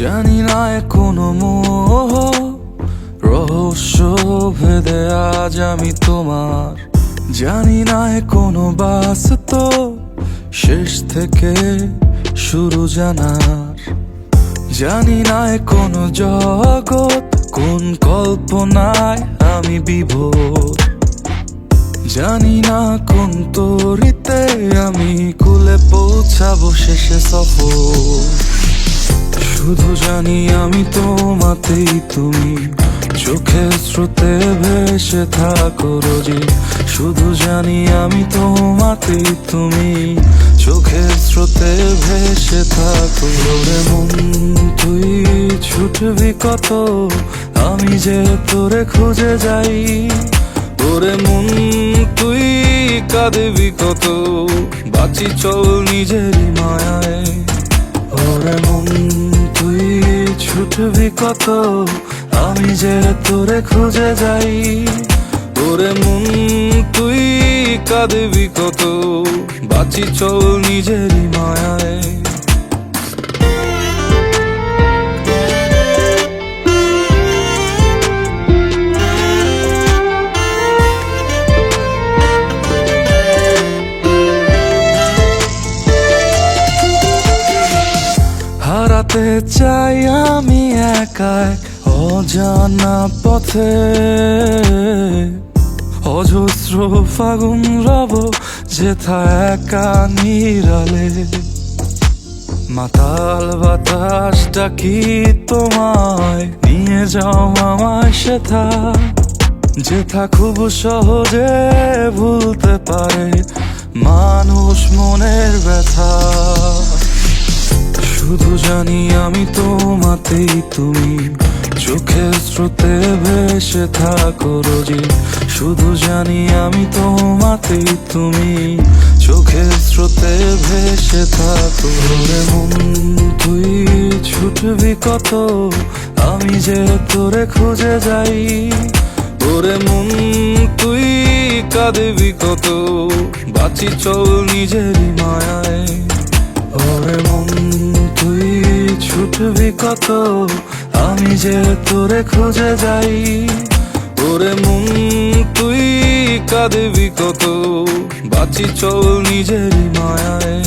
জানি না কোনো মোহ রহস্য ভেদে আজ আমি তোমার। জানি না কোনো বাস্তব শেষ থেকে শুরু জানার। জানি না কোনো জগৎ কোন কল্পনায় আমি বিভোর। জানি না কোন তরিতে আমি কুলে পৌঁছাবো শেষে সফর। শুধু জানি আমি তোমাতেই, তুমি চোখের স্রোতে ভেসে থাকো রোজই। শুধু জানি আমি তোমাতেই, তুমি চোখের স্রোতে ভেসে থাকো। রে মন তুই ছুটবি কত, আমি যে তোরে খুঁজে যাই। ওরে মন তুই কাঁদবি কত, বাঁচি চল নিজেরই মায়ায়। ওরে মন তুই ছুটবি কত, আমি যে তোরে খুঁজে যাই। ওরে মন তুই কাঁদবি কত, বাঁচি চল নিজেরই মায়ায়। হারাতে চাই আমি একা এক অজানা পথে। অজস্র ফাগুন রব যেথা একা নিরালে। মাতাল বাতাসটা কি তোমায় নিয়ে যাও আমায় সেথা, যেথা খুব সহজে ভুলতে পারে মানুষ মনের ব্যথা। শুধু জানি আমি তোমাতেই, তুমি চোখের স্রোতে ভেসে থাকো রোজই। শুধু জানি আমি তোমাতেই, তুমি চোখের স্রোতে ভেসে থাকো। রে মন তুই ছুটবি কত, আমি যে তোরে খুঁজে যাই। ওরে মন তুই কাঁদবি কত, বাঁচি চল নিজেরই মায়ায়। ওরে মন তুই ছুটবি কত, আমি যে তোরে খুঁজে যাই। ওরে মন তুই কাঁদবি কত, বাঁচি চল নিজেরই মায়ায়।